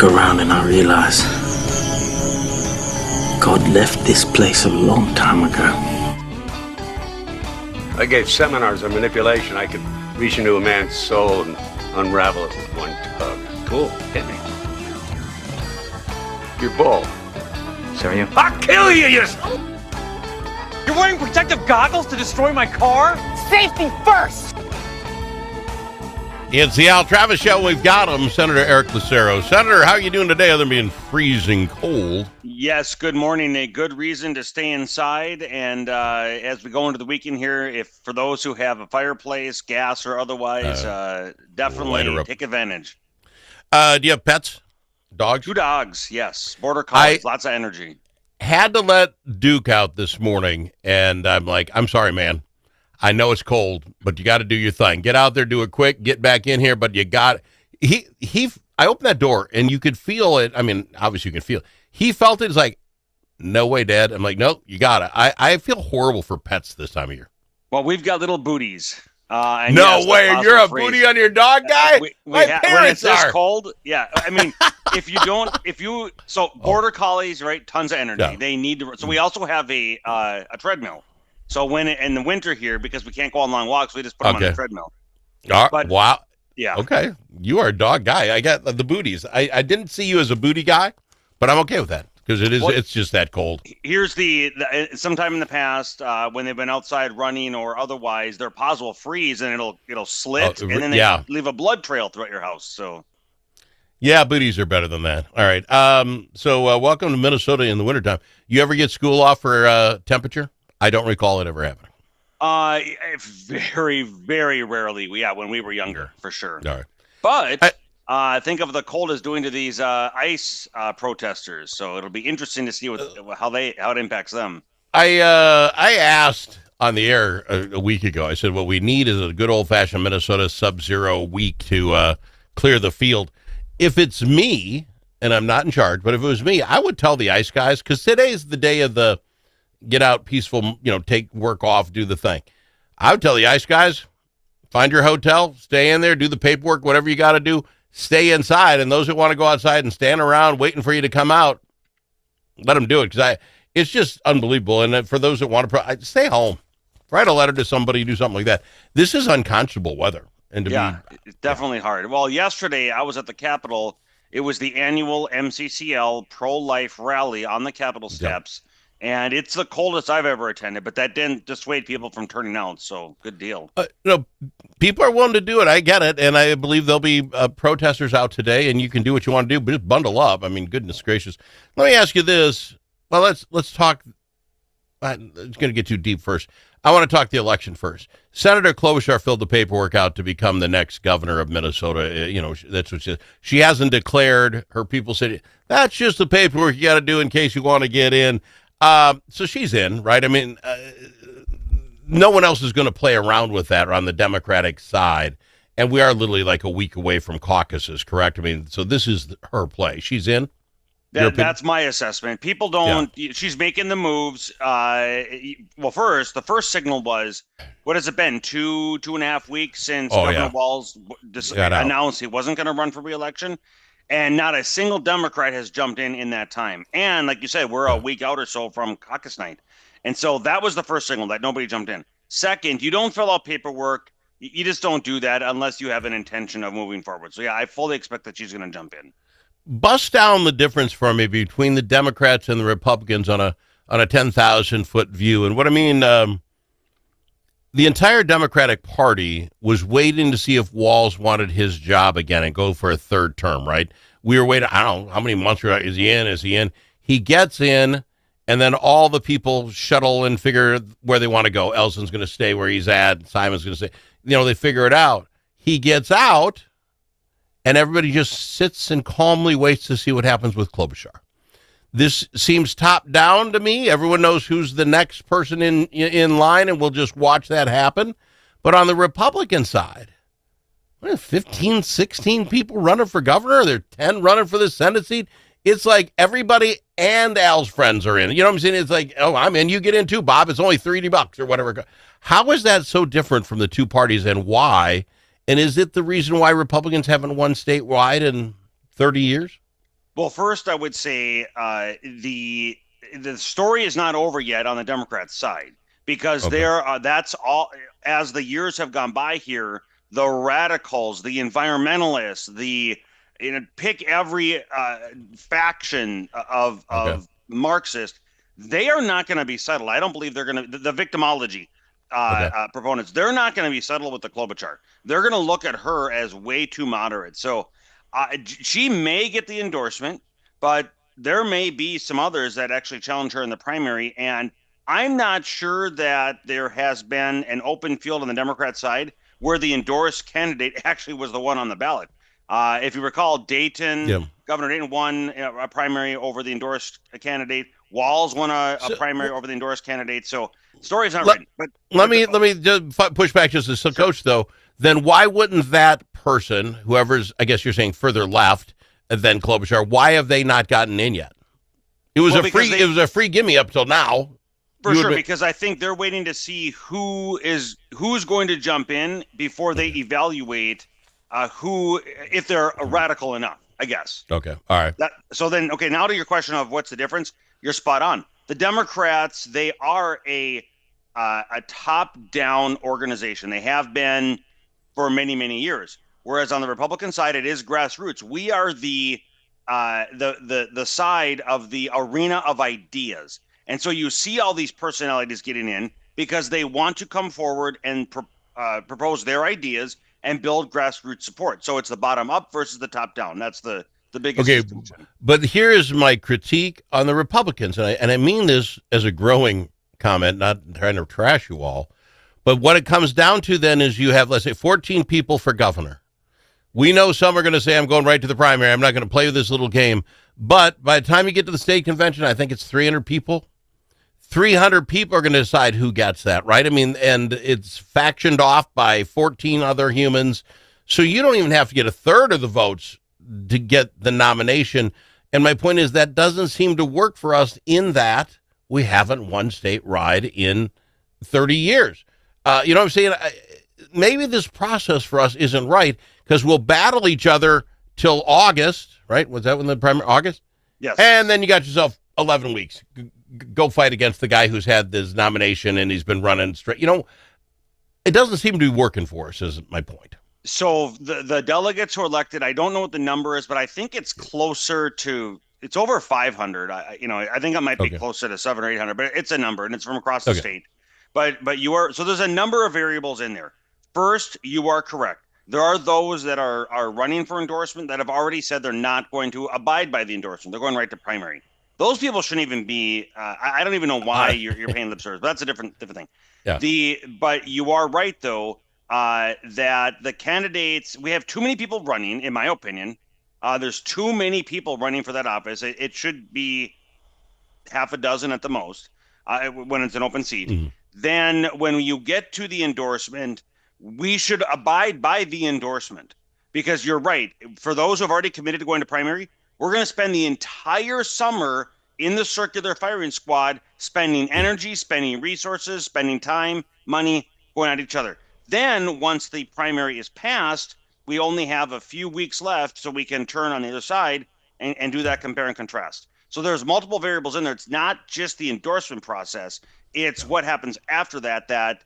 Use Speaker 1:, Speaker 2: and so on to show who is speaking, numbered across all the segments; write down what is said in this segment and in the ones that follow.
Speaker 1: around and I realize God left this place a long time ago.
Speaker 2: I gave seminars on manipulation. I could reach into a man's soul and unravel it with one tug.
Speaker 3: Cool. Hit me.
Speaker 2: You're bull.
Speaker 3: So are you?
Speaker 2: I'll kill you, you...
Speaker 4: You're wearing protective goggles to destroy my car?
Speaker 5: Safety first!
Speaker 6: It's the Al Travis Show. We've got him, Senator Eric Lucero. Senator, how are you doing today other than being freezing cold?
Speaker 7: Yes, good morning. A good reason to stay inside. And as we go into the weekend here, if for those who have a fireplace, gas, or otherwise, definitely take advantage.
Speaker 6: Do you have pets? Dogs?
Speaker 7: 2 dogs, yes. Border collies, lots of energy.
Speaker 6: Had to let Duke out this morning, and I'm like, I'm sorry, man. I know it's cold, but you got to do your thing. Get out there, do it quick, get back in here, but you got I opened that door, and you could feel it. I mean, obviously you can feel it. He felt it. It's like, no way, Dad. I'm like, no, you got it. I feel horrible for pets this time of year.
Speaker 7: Well, we've got little booties.
Speaker 6: And no way, you're a booty on your dog guy? My parents
Speaker 7: when it's this
Speaker 6: are.
Speaker 7: cold, yeah. I mean, border collies, right? Tons of energy.
Speaker 6: Yeah.
Speaker 7: They need to. So we also have a treadmill. So when in the winter here, because we can't go on long walks, we just put them on the treadmill.
Speaker 6: Wow.
Speaker 7: Yeah.
Speaker 6: Okay. You are a dog guy. I got the booties. I didn't see you as a booty guy, but I'm okay with that because it's just that cold.
Speaker 7: Here's the sometime in the past when they've been outside running or otherwise, their paws will freeze and it'll slit and then they leave a blood trail throughout your house. So.
Speaker 6: Yeah, booties are better than that. All right. So welcome to Minnesota in the wintertime. You ever get school off for temperature? I don't recall it ever happening.
Speaker 7: Very, very rarely. When we were younger, for sure.
Speaker 6: All right.
Speaker 7: But think of the cold is doing to these ICE protesters. So it'll be interesting to see how it impacts them.
Speaker 6: I asked on the air a week ago. I said, what we need is a good old-fashioned Minnesota sub-zero week to clear the field. If it's me, and I'm not in charge, but if it was me, I would tell the ICE guys, because today's the day of the get out peaceful, take work off, do the thing. I would tell the ICE guys, find your hotel, stay in there, do the paperwork, whatever you got to do, stay inside. And those that want to go outside and stand around waiting for you to come out, let them do it. Because it's just unbelievable. And for those that want to, stay home. Write a letter to somebody, do something like that. This is unconscionable weather. And
Speaker 7: it's definitely hard. Well, yesterday I was at the Capitol. It was the annual MCCL pro-life rally on the Capitol steps. Yep. And it's the coldest I've ever attended, but that didn't dissuade people from turning out. So good deal.
Speaker 6: People are willing to do it. I get it. And I believe there'll be protesters out today, and you can do what you want to do, but just bundle up. I mean, goodness gracious. Let me ask you this. Well, let's talk. It's going to get too deep first. I want to talk the election first. Senator Klobuchar filled the paperwork out to become the next governor of Minnesota. That's what she hasn't declared. Her people said, that's just the paperwork you got to do in case you want to get in. So she's in, right? I mean, no one else is going to play around with that on the Democratic side. And we are literally like a week away from caucuses, correct? I mean, so this is her play. She's in.
Speaker 7: That's my assessment. People don't. Yeah. She's making the moves. Well, the first signal was, what has it been? 2.5 weeks since Governor Walz announced he wasn't going to run for re-election, and not a single Democrat has jumped in that time. And like you said, we're a week out or so from caucus night, and so that was the first signal that nobody jumped in. Second, you don't fill out paperwork. You just don't do that unless you have an intention of moving forward. So I fully expect that she's going to jump in.
Speaker 6: Bust down the difference for me between the Democrats and the Republicans on a 10,000-foot view. And what I mean, the entire Democratic Party was waiting to see if Walz wanted his job again and go for a third term, right? We were waiting, I don't know, how many months is he in? He gets in, and then all the people shuttle and figure where they want to go. Elson's going to stay where he's at. Simon's going to stay. They figure it out. He gets out. And everybody just sits and calmly waits to see what happens with Klobuchar. This seems top down to me. Everyone knows who's the next person in line, and we'll just watch that happen. But on the Republican side, 15, 16 people running for governor? There are 10 running for the Senate seat. It's like everybody and Al's friends are in. You know what I'm saying? It's like, oh, I'm in. You get in too, Bob. It's only $30 or whatever. How is that so different from the two parties, and why? And is it the reason why Republicans haven't won statewide in 30 years?
Speaker 7: Well, first, I would say the story is not over yet on the Democrats' side because that's all. As the years have gone by here, the radicals, the environmentalists, pick every faction of Marxist, they are not going to be settled. I don't believe they're going to. The victimology proponents, they're not going to be settled with the Klobuchar. They're going to look at her as way too moderate. So she may get the endorsement, but there may be some others that actually challenge her in the primary. And I'm not sure that there has been an open field on the Democrat side where the endorsed candidate actually was the one on the ballot. If you recall, Governor Dayton won a primary over the endorsed candidate. Walz won a primary over the endorsed candidate. So the story's not written. But let me
Speaker 6: just push back just as a coach, though. Then why wouldn't that person, whoever's, I guess you're saying further left than Klobuchar, why have they not gotten in yet? It was a free gimme up till now.
Speaker 7: For sure, because I think they're waiting to see who's going to jump in before they evaluate if they're radical enough, I guess.
Speaker 6: Okay. All right.
Speaker 7: Now to your question of what's the difference, you're spot on. The Democrats, they are a top-down organization. They have been for many, many years. Whereas on the Republican side, it is grassroots. We are the side of the arena of ideas. And so you see all these personalities getting in because they want to come forward and propose their ideas and build grassroots support. So it's the bottom up versus the top down. That's the biggest distinction.
Speaker 6: But here is my critique on the Republicans, and I mean this as a growing comment, not trying to trash you all. But what it comes down to then is you have, let's say, 14 people for governor. We know some are going to say, I'm going right to the primary. I'm not going to play with this little game. But by the time you get to the state convention, I think it's 300 people. 300 people are going to decide who gets that, right? I mean, and it's factioned off by 14 other humans. So you don't even have to get a third of the votes to get the nomination. And my point is that doesn't seem to work for us in that we haven't won statewide in 30 years. You know what I'm saying? Maybe this process for us isn't right because we'll battle each other till August, right? Was that when the primary, August?
Speaker 7: Yes.
Speaker 6: And then you got yourself 11 weeks. Go fight against the guy who's had this nomination and he's been running straight. You know, it doesn't seem to be working for us, is my point.
Speaker 7: So the delegates who are elected, I don't know what the number is, but I think it's closer to, it's over 500. I think it might be closer to 700 or 800, but it's a number and it's from across the state. But so there's a number of variables in there. First, you are correct. There are those that are running for endorsement that have already said they're not going to abide by the endorsement. They're going right to primary. Those people shouldn't even be. I don't even know why you're paying lip service, but that's a different thing. Yeah. But you are right though that the candidates, we have too many people running, in my opinion. There's too many people running for that office. It should be half a dozen at the most when it's an open seat. Mm-hmm. Then when you get to the endorsement, we should abide by the endorsement because you're right. For those who have already committed to going to primary, we're going to spend the entire summer in the circular firing squad, spending energy, spending resources, spending time, money, going at each other. Then once the primary is passed, we only have a few weeks left so we can turn on the other side and do that compare and contrast. So there's multiple variables in there. It's not just the endorsement process. It's what happens after that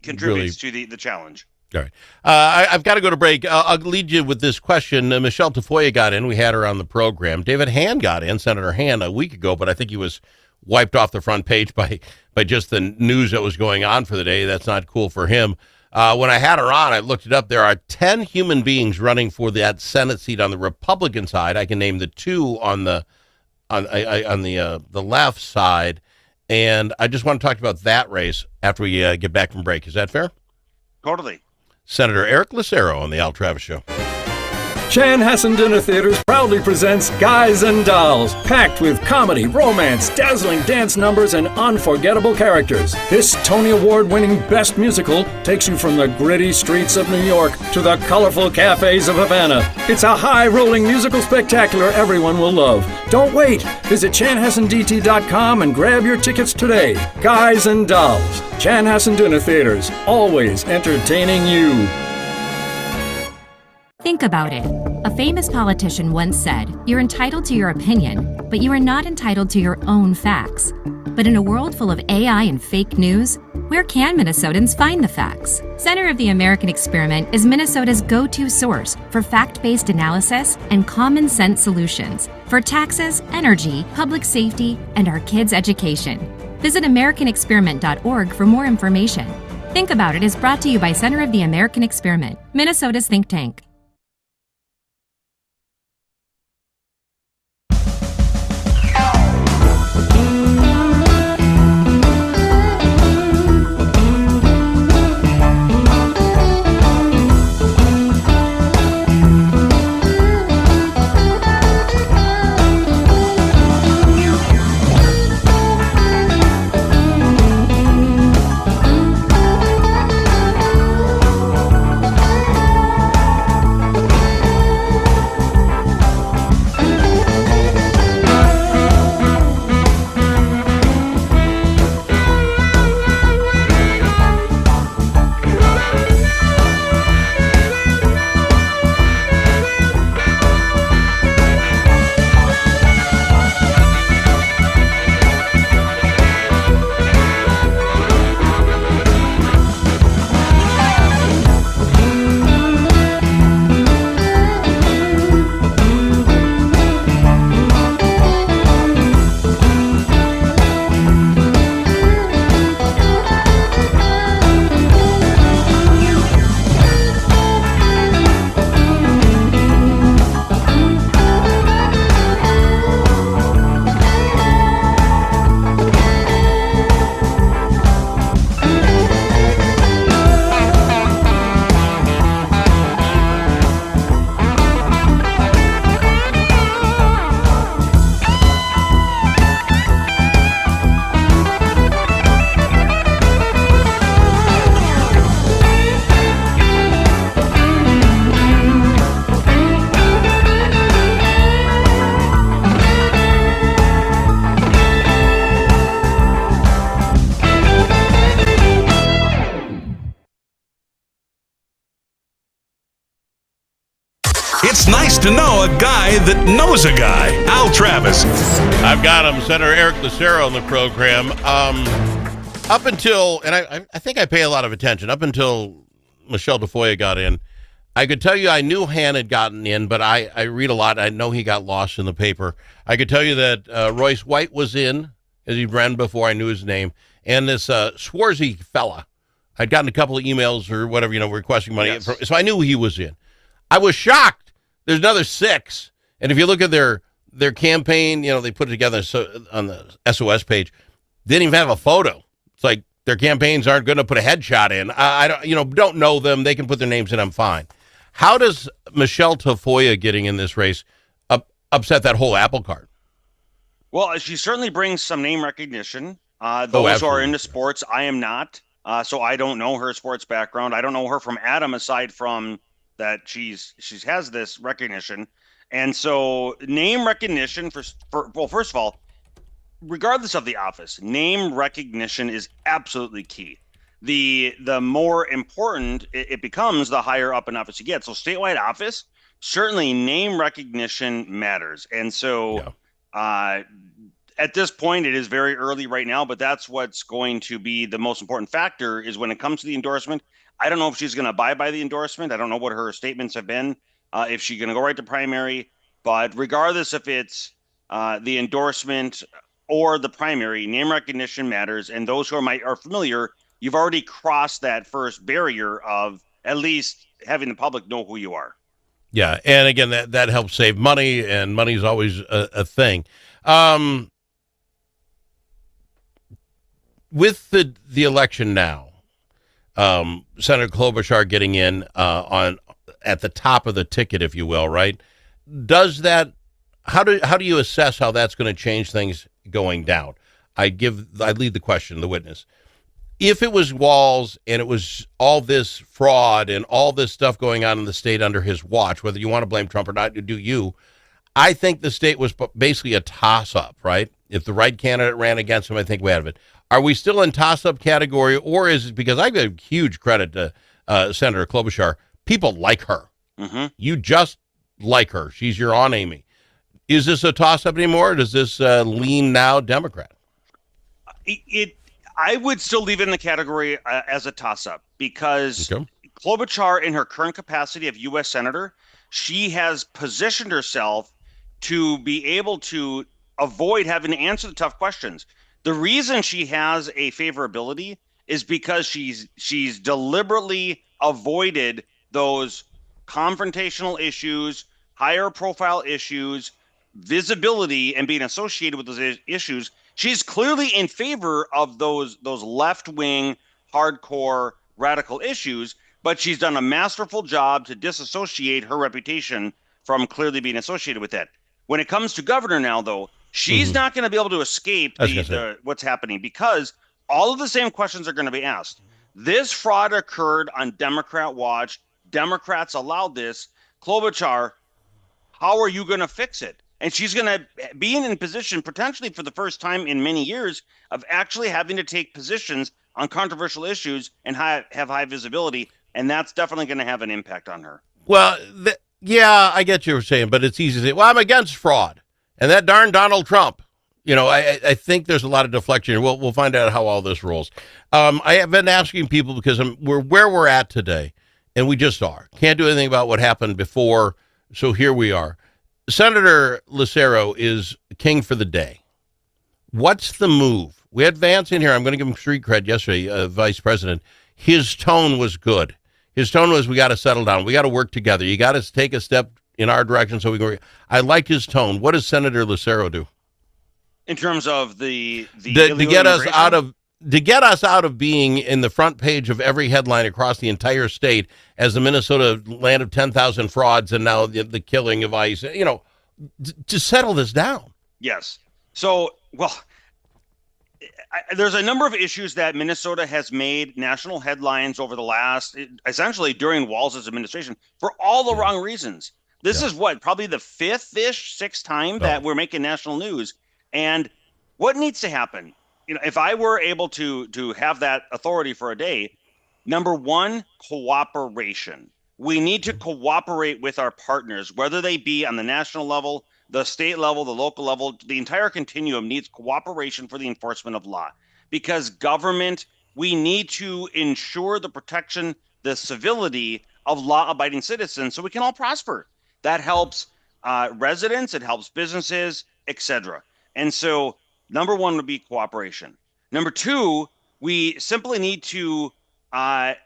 Speaker 7: contributes to the challenge.
Speaker 6: All right. I've got to go to break. I'll lead you with this question. Michelle Tafoya got in. We had her on the program. David Hand got in, Senator Hand, a week ago, but I think he was wiped off the front page by just the news that was going on for the day. That's not cool for him. When I had her on, I looked it up. There are 10 human beings running for that Senate seat on the Republican side. I can name the two on the left side. And I just want to talk about that race after we get back from break. Is that fair?
Speaker 7: Totally.
Speaker 6: Senator Eric Lucero on the Al Travis Show.
Speaker 5: Chanhassen Dinner Theatres proudly presents Guys and Dolls, packed with comedy, romance, dazzling dance numbers, and unforgettable characters. This Tony Award-winning Best Musical takes you from the gritty streets of New York to the colorful cafes of Havana. It's a high-rolling musical spectacular everyone will love. Don't wait. Visit chanhassendt.com and grab your tickets today. Guys and Dolls. Chanhassen Dinner Theatres, always entertaining you.
Speaker 8: Think about it. A famous politician once said, "You're entitled to your opinion, but you are not entitled to your own facts." But in a world full of AI and fake news, where can Minnesotans find the facts? Center of the American Experiment is Minnesota's go-to source for fact-based analysis and common sense solutions for taxes, energy, public safety, and our kids' education. Visit AmericanExperiment.org for more information. Think About It is brought to you by Center of the American Experiment, Minnesota's think tank.
Speaker 9: It's nice to know a guy that knows a guy. Al Travis.
Speaker 6: I've got him, Senator Eric Lucero, on the program. Up until, and I think I pay a lot of attention, up until Michelle DeFoya got in, I could tell you I knew Han had gotten in, but I read a lot. I know he got lost in the paper. I could tell you that Royce White was in, as he'd ran before. I knew his name. And this Schwarzy fella, I'd gotten a couple of emails or whatever, requesting money.
Speaker 7: Yes.
Speaker 6: So I knew he was in. I was shocked. There's another 6. And if you look at their campaign, they put it together on the SOS page. They didn't even have a photo. It's like their campaigns aren't going to put a headshot in. I don't know them. They can put their names in. I'm fine. How does Michelle DeFoya getting in this race upset that whole apple cart?
Speaker 7: Well, she certainly brings some name recognition. Those who are into sports, I am not. So I don't know her sports background. I don't know her from Adam, aside from that she has this recognition. And so name recognition well, first of all, regardless of the office, name recognition is absolutely key. The more important it becomes, the higher up an office you get. So statewide office, certainly name recognition matters. And so at this point, it is very early right now, but that's what's going to be the most important factor is when it comes to the endorsement. I don't know if she's going to abide by the endorsement. I don't know what her statements have been, if she's going to go right to primary. But regardless if it's the endorsement or the primary, name recognition matters. And those who are familiar, you've already crossed that first barrier of at least having the public know who you are.
Speaker 6: Yeah, and again, that helps save money, and money is always a thing. With the election now, Senator Klobuchar getting in at the top of the ticket, if you will, right? Does that? How do you assess how that's going to change things going down? I lead the question, the witness. If it was Walz and it was all this fraud and all this stuff going on in the state under his watch, whether you want to blame Trump or not, do you? I think the state was basically a toss-up, right? If the right candidate ran against him, I think we're out of it. Are we still in toss-up category, or is it because I give huge credit to Senator Klobuchar? People like her.
Speaker 7: Mm-hmm.
Speaker 6: You just like her. She's your Aunt Amy. Is this a toss-up anymore, or does this lean now Democrat?
Speaker 7: I would still leave it in the category as a toss-up because Klobuchar, in her current capacity of U.S. Senator, she has positioned herself to be able to avoid having to answer the tough questions. The reason she has a favorability is because she's deliberately avoided those confrontational issues, higher profile issues, visibility, and being associated with those issues. She's clearly in favor of those left-wing, hardcore, radical issues, but she's done a masterful job to disassociate her reputation from clearly being associated with that. When it comes to governor now, though, she's not going to be able to escape what's happening because all of the same questions are going to be asked. This fraud occurred on Democrat watch. Democrats allowed this. Klobuchar, how are you going to fix it? And she's going to be in position potentially for the first time in many years of actually having to take positions on controversial issues and have high visibility. And that's definitely going to have an impact on her.
Speaker 6: Well, yeah, I get what you're saying, but it's easy to say, well, I'm against fraud. And that darn Donald Trump. You know, I think there's a lot of deflection. We'll find out how all this rolls. I have been asking people because we're where we're at today, and we just are. Can't do anything about what happened before, so here we are. Senator Lucero is king for the day. What's the move? We had Vance in here. I'm going to give him street cred yesterday, vice president. His tone was good. His tone was, we got to settle down. We got to work together. You got to take a step in our direction so we can. I liked his tone. What does Senator Lucero do?
Speaker 7: In terms of the
Speaker 6: to get us out of being in the front page of every headline across the entire state as the Minnesota land of 10,000 frauds and now the killing of ICE, you know, to settle this down.
Speaker 7: Yes. So, well, there's a number of issues that Minnesota has made national headlines over the last, essentially during Walz's administration, for all the wrong reasons. This is probably the sixth time that we're making national news. And what needs to happen? You know, if I were able to have that authority for a day, number one, cooperation. We need to cooperate with our partners, whether they be on the national level, the state level, the local level. The entire continuum needs cooperation for the enforcement of law. Because government, we need to ensure the protection, the civility of law-abiding citizens so we can all prosper. That helps residents, it helps businesses, etc. And so number one would be cooperation. Number two, we simply need to not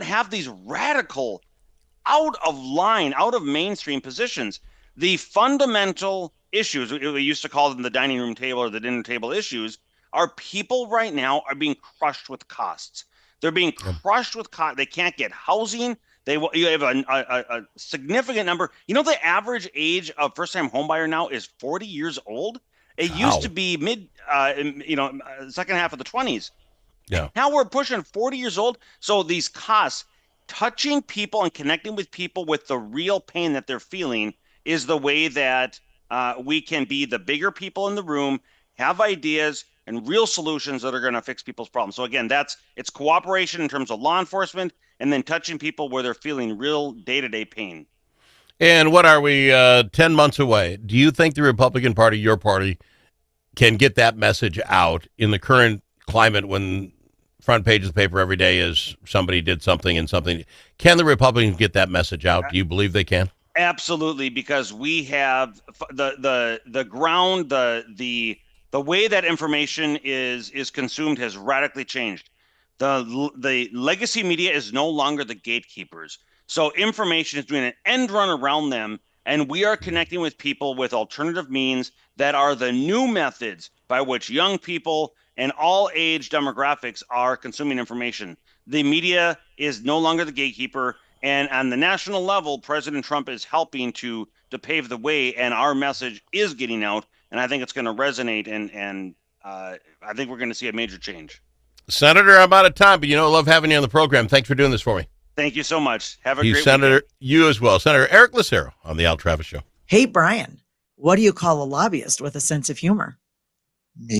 Speaker 7: have these radical, out of line, out of mainstream positions. The fundamental issues, we used to call them the dining room table or the dinner table issues, are people right now are being crushed with costs. They're being crushed with costs. They can't get housing. You have a significant number. You know, the average age of first-time homebuyer now is 40 years old. It used to be second half of the 20s.
Speaker 6: Yeah.
Speaker 7: Now we're pushing 40 years old. So these costs, touching people and connecting with people with the real pain that they're feeling is the way that we can be the bigger people in the room, have ideas and real solutions that are going to fix people's problems. So again, it's cooperation in terms of law enforcement and then touching people where they're feeling real day-to-day pain.
Speaker 6: And what are we, 10 months away? Do you think the Republican Party, your party, can get that message out in the current climate when front page of the paper every day is somebody did something and something? Can the Republicans get that message out? Do you believe they can?
Speaker 7: Absolutely, because we have the ground, the way that information is consumed has radically changed. The legacy media is no longer the gatekeepers. So information is doing an end run around them, and we are connecting with people with alternative means that are the new methods by which young people and all age demographics are consuming information. The media is no longer the gatekeeper, and on the national level, President Trump is helping to pave the way, and our message is getting out, and I think it's going to resonate, and I think we're going to see a major change.
Speaker 6: Senator, I'm out of time, but I love having you on the program. Thanks for doing this for me.
Speaker 7: Thank you so much. Have a great
Speaker 6: Senator,
Speaker 7: weekend.
Speaker 6: You as well. Senator Eric Lucero on the Al Travis Show.
Speaker 10: Hey, Brian, what do you call a lobbyist with a sense of humor?